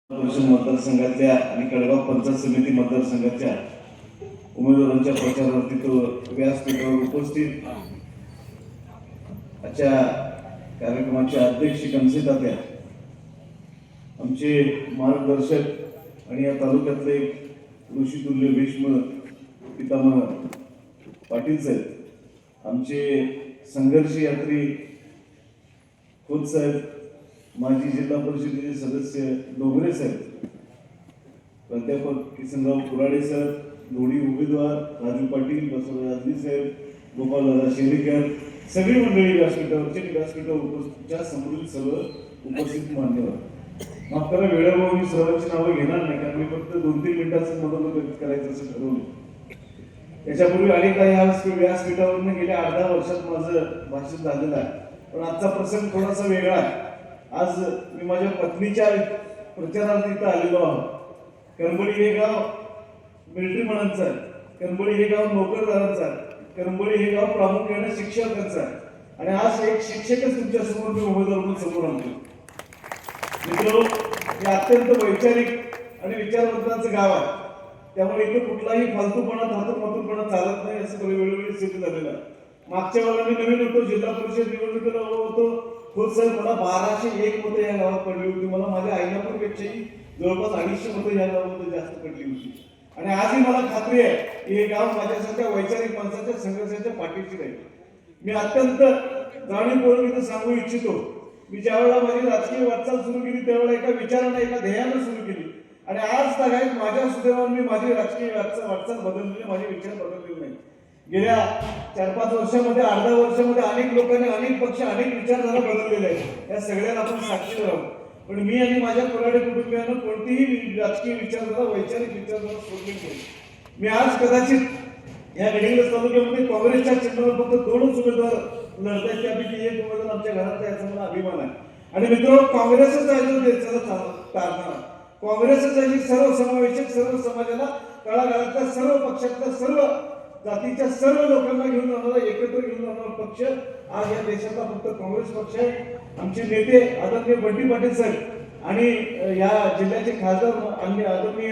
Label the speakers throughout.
Speaker 1: परिषद मतदारसंघातल्या आणि कडगाव पंचायत समिती मतदारसंघाच्या उमेदवारांच्या प्रचारावरती तो व्यासपीठावर उपस्थित आजच्या कार्यक्रमाचे अध्यक्ष कमसे तात्या, आमचे मार्गदर्शक आणि या तालुक्यातले ऋषितुल्य भीष्म पितामह पाटील साहेब, आमचे संघर्ष यात्री खोत साहेब, माजी जिल्हा परिषदेचे सदस्य डोंगरे साहेब, प्राध्यापक किसनराव कुराडे सर, दोन्ही उमेदवार राजू पाटील, बसवराज आजली साहेब, गोपालदादा शेरेकर, सगळी मंडळी व्यासपीठावरचे व्यासपीठावर उपस्थित समोरील सर्व उपस्थित मान्यवर. माफ करा, वेळेवर मी सर्वांची नावं घेणार नाही, कारण मी फक्त 2-3 मिनिटांचं मनोगत व्यक्त करायचं असं ठरवलं. त्याच्यापूर्वी अनेकदा या व्यासपीठावरून गेल्या अर्ध्या वर्षात माझं भाषण झालेलं आहे, पण आजचा प्रसंग थोडासा वेगळा आहे. आज मी माझ्या पत्नीच्या प्रचारार्थ इथं आलेलो आहोत. करंबळी हे गाव मिलिटरीमनांचं आहे, करंबळी हे गाव नोकरदारांचं आहे, करंबळी हे गाव प्रामुख्याने शिक्षकांचं आहे. आणि आज एक शिक्षकच तुमच्या समोर मी उमेदवार म्हणून समोर आणतो. मित्र, हे अत्यंत वैचारिक आणि विचारवंतांचं गाव आहे, त्यामुळे इथं कुठलाही फालतूपणा धातुपणा चालत नाही, असं वेळोवेळी सिद्ध झालेलं आहे. मागच्या वेळेला मी नवीन होतो, जिल्हा परिषद निवडणुकीला होतो. खोत साहेब, मला 1201 मतं या गावात पडली होती. मला माझ्या आईनापूरपेक्षाही जवळपास 250 मतं या गावामध्ये जास्त पडली होती. आणि आजही मला खात्री आहे की हे गाव माझ्यासारख्या वैचारिक माणसाच्या संघर्षाच्या पाठीशी राहील. मी अत्यंत जाणीवपूर्वक इथं सांगू इच्छितो, मी ज्यावेळेला माझी राजकीय वाटचाल सुरू केली त्यावेळेला एका विचारानं, एका ध्येयानं सुरू केली. आणि आज तागायत माझ्या सुदैवाने मी माझी राजकीय वाटचाल बदलली, माझे विचार बदललेले नाही. गेल्या 4-5 वर्षामध्ये, अर्ध्या वर्षामध्ये अनेक लोकांनी, अनेक पक्ष, अनेक विचारधारा बदललेले आहेत. या सगळ्याला आपण साक्षी राहू. पण मी आणि माझ्या कुराडे कुटुंबियांना कोणतीही राजकीय विचारधारा, वैचारिक विचारधारा सोडली नाही. मी आज कदाचित या गडिंग्लज तालुक्यामध्ये काँग्रेसच्या चिन्हावर फक्त 2च उमेदवार लढत आहेत, त्यापैकी एक उमेदवार आमच्या घरात आहे, याचा मला अभिमान आहे. आणि मित्र, काँग्रेसच आहे जो देशाला तारणार. काँग्रेसच आहे जी सर्वसमावेशक, सर्व समाजाला, तळागाळातल्या सर्व पक्षातल्या, सर्व जातीच्या सर्व लोकांना घेऊन जाणारा, एकत्र घेऊन जाणारा पक्ष आज या देशाचा फक्त काँग्रेस पक्ष आहे. आमचे नेते आदरणीय बंटी पाटील साहेब आणि या जिल्ह्याचे खासदार आणि आदरणीय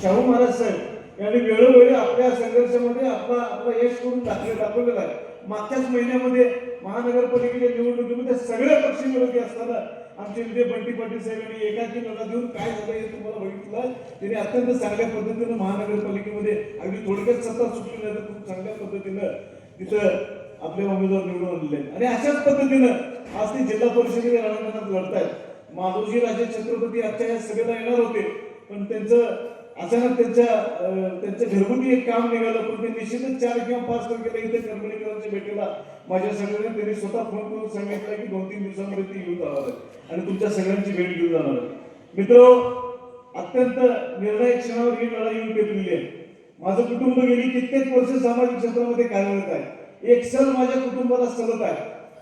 Speaker 1: शाहू महाराज साहेब यांनी वेळोवेळी आपल्या संघर्षामध्ये आपला यश करून दाखवलेला आहे. मागच्याच महिन्यामध्ये महानगरपालिकेच्या निवडणुकीमध्ये सगळे पक्ष विरोधी असताना आमचे नेते बंटी पाटील साहेब यांनी एकाची नका देऊन काय झालं हे तुम्हाला बघितलं. त्यांनी अत्यंत चांगल्या पद्धतीनं महानगरपालिकेमध्ये अगदी थोडक्यात सत्ता सुटली नाही तर खूप चांगल्या पद्धतीनं तिथं आपले उमेदवार निवडून आणले. आणि अशाच पद्धतीनं आज ते जिल्हा परिषदेच्या रणांगणात लढतायत. माधवजी राजे छत्रपती आजच्या या सभेला येणार होते, पण त्यांचं अचानक त्यांचं घरगुती एक काम निघालं. पण ते निश्चितच 4 किंवा 5 तारखेला इथे करमळीकरांच्या भेटीला माझ्या सगळ्यांनी त्यांनी स्वतः फोन करून सांगितलं की 2-3 दिवसांमध्ये ती येऊन जाणार आहे आणि तुमच्या सगळ्यांची भेट घेऊन जाणार आहे. मित्र, अत्यंत निर्णायक क्षणावर ही लढाई येऊन टेकलेली आहे. माझं कुटुंब गेली कित्येक वर्ष सामाजिक क्षेत्रामध्ये कार्यरत आहे. एक सल माझ्या कुटुंबाला सलत आहे,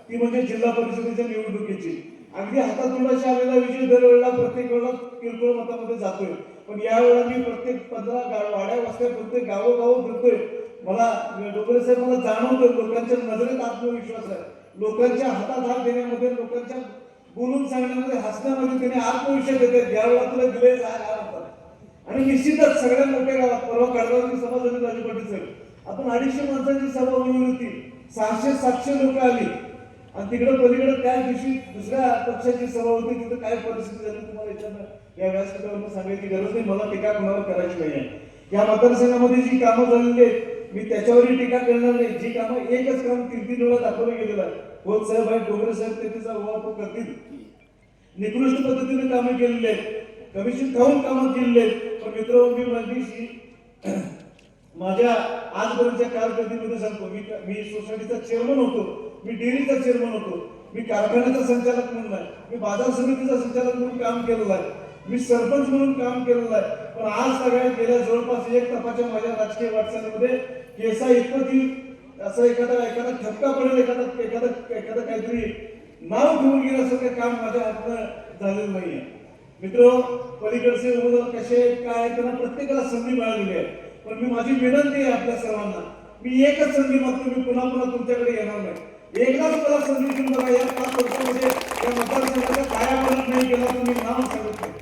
Speaker 1: ती म्हणजे जिल्हा परिषदेच्या निवडणुकीची. अगदी हातातोंडाशी आलेला विजय दरवेळेला प्रत्येक वेळेला किरकोळ मतामध्ये जातोय, पण यावेळेला मी प्रत्येक 15 वाड्या वस्त्या प्रत्येक गावोगाव फिरतोय. मला डोंगरे साहेब, मला जाणवतं लोकांच्या नजरेत आत्मविश्वास आहे, लोकांच्या हातात हात देण्यामध्ये, लोकांच्या बोलून सांगण्यामध्ये, हसण्यामध्ये त्यांनी आत्मविश्वास देतात. यावेळेला तुला दिले आणि निश्चितच सगळ्या मोठ्या गावात परवा कडगावची सभा झाली राजू पाटील साहेब, आपण 250 माणसांची सभा बोलवली होती. 600-700 लोक आली. आणि तिकडे पलीकडे त्या दिवशी दुसऱ्या पक्षाची सभा होती, तिथं काय परिस्थिती झाली तुम्हाला याच्यानं या व्यासपीठावर सांगायची गरज नाही. मला टीका कोणावर करायची नाही आहे. या मतदारसंघामध्ये जी कामं झालेली आहेत मी त्याच्यावरही टीका करणार नाही. जी कामं, एकच काम 3-3 वेळा दाखवलं गेलेलं आहे. खोत साहेब आणि डोंगरे साहेब ते तिचा वापर करतील. निकृष्ट पद्धतीने कामं केलेली आहेत, कमिशन खाऊन कामं केलेली आहेत. पण मित्र, मी माझी माझ्या आजपर्यंतच्या कारकिर्दीमध्ये सांगतो, मी सोसायटीचा चेअरमन होतो, मी डेअरीचा चेअरमन होतो, मी कारखान्याचा संचालक म्हणून आहे, मी बाजार समितीचा संचालक म्हणून काम केलेलं आहे, मी सरपंच म्हणून काम केलेलं आहे. पण आज सगळ्यात गेल्या जवळपास 1 तासाच्या माझ्या राजकीय वाटचालीमध्ये केसा इतपत असं एखादा ठपका पडेल, एखादा काहीतरी नाव घेऊन गेल्यासारखं काम माझ्या हातनं झालेलं नाहीये. मित्र, पलीकडचे उमेदवार कसे काय त्यांना प्रत्येकाला संधी मिळालेली आहे. पण मी माझी विनंती आहे आपल्या सर्वांना, मी एकच संधी मागतो, मी पुन्हा तुमच्याकडे येणार नाही. एकदाच मला संधी देऊन बघा. या 5 वर्षामध्ये या मतदारसंघाचा कायापालट नाही केला तर मी नाव सांगत नाही.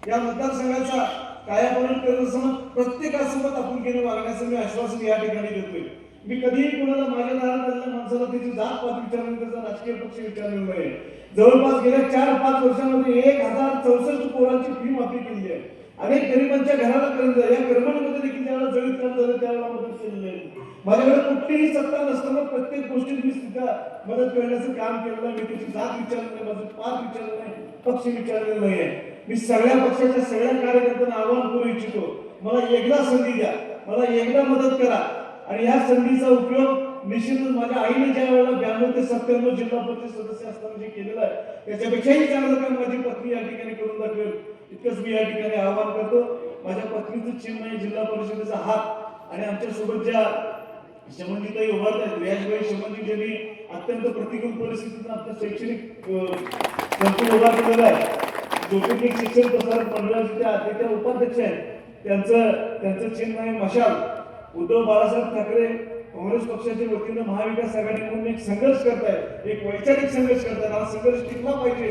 Speaker 1: या मतदारसंघाचा कायापालट करत असताना प्रत्येकासोबत आपुलकीने वागण्याचं मी आश्वासन या ठिकाणी देतोय. मी कधीही कोणाला माझ्या दारात आलेल्या माणसाला त्याची जात पात विचारलं, त्याचा राजकीय पक्ष विचारलेला नाही. जवळपास गेल्या 4-5 वर्षांमध्ये 1064 पोरांची फी माफी केली आहे. अनेक गरिबांच्या घराला कर्ज, या कर्मणमध्ये देखील ज्यावेळेला जळीत काम झालं त्यावेळेला मदत केलेली आहे. माझ्याकडे कुठलीही सत्ता नसताना प्रत्येक गोष्टीत मी सुद्धा मदत करण्याचं काम केलेलं आहे. मी त्याची जात विचारलं नाही, माझं पात विचारलं नाही, पक्ष विचारलेलं नाही आहे. मी सगळ्या पक्षाच्या सगळ्या कार्यकर्त्यांना आवाहन करू इच्छितो, मला एकदा संधी द्या, मला एकदा मदत करा. आणि ह्या संधीचा उपयोग निश्चितच माझ्या आईने ज्या वेळेला 92 ते 97 जिल्हा परिषद सदस्य असताना जे केलेलं आहे त्याच्यापेक्षाही चांगलं काम माझी पत्नी या ठिकाणी करून दाखवेल, इतकंच मी या ठिकाणी आवाहन करतो. माझ्या पत्नीचं चिन्ह आहे जिल्हा परिषदेचा हात. आणि आमच्या सोबत ज्या शमनजीताई उभारत आहेत, रियाजबाई शमनजी, ज्यांनी अत्यंत प्रतिकूल परिस्थितीतून आपलं शैक्षणिक संकुल उभा केलेलं आहे, ज्योतिर्लिंग शिक्षण प्रसारक मंडळाचे त्या उपाध्यक्ष आहेत, त्यांचं चिन्ह आहे मशाल. उद्धव बाळासाहेब ठाकरे काँग्रेस पक्षाच्या वतीनं महाविकास आघाडी म्हणून एक संघर्ष करतायत, एक वैचारिक संघर्ष करतायत. हा संघर्ष टिकला पाहिजे,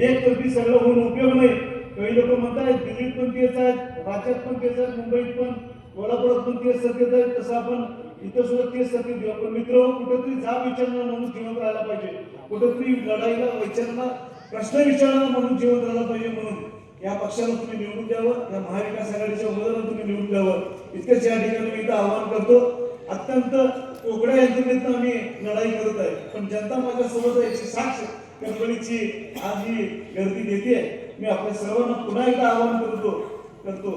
Speaker 1: एक तर्फी सगळं होऊन उपयोग नाही. काही लोक म्हणतात दिल्लीत पण तेच आहेत, राज्यात पण तेच आहेत, मुंबईत पण, कोल्हापुरात पण तेच सत्तेत आहेत, तसं आपण इथं सुद्धा तेच सत्तेत देऊ. पण मित्र, कुठेतरी जाब विचारणार म्हणून जिवंत राहायला पाहिजे, कुठेतरी लढाईला विचारणार, प्रश्न विचारणार म्हणून जिवंत राहायला पाहिजे. म्हणून या पक्षाला तुम्ही निवडून द्यावं, या महाविकास आघाडीच्या उमेदवाराला तुम्ही निवडून द्यावं, इतकंच या ठिकाणी मी इथं आवाहन करतो. अत्यंत कोकड्या यंत्रणेतनं आम्ही लढाई करत आहे, पण जनता माझ्यासोबत आहे याची साक्ष कणकवलीची आज ही गर्दी देते. मी आपल्या सर्वांना पुन्हा एकदा आवाहन करतो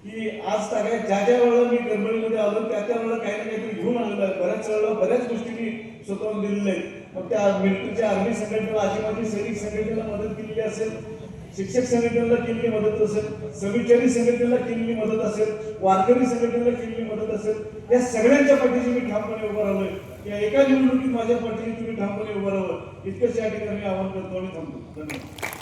Speaker 1: की आज तागाय ज्या वेळेला मी कणकवलीमध्ये आलो त्या वेळेला काही ना काहीतरी घेऊन आलेलं आहे. बऱ्याच वेळेला बऱ्याच गोष्टी मी स्वतःहून दिलेल्या आहेत. मग त्या मिलिटरीच्या आर्मी संघटनेला, आजीबाजी सैनिक संघटनेला मदत केलेली असेल, शिक्षक संघटनेला केलेली मदत असेल, समविचारी संघटनेला केलेली मदत असेल, वारकरी संघटनेला केलेली मदत असेल, या सगळ्यांच्या पाठीशी मी ठामपणे उभं राहिलोय. या एका निवडणुकीत माझ्या पाठीशी तुम्ही ठामपणे उभं राहावं, इतकंच या ठिकाणी आवाहन करतो आणि थांबतो. धन्यवाद.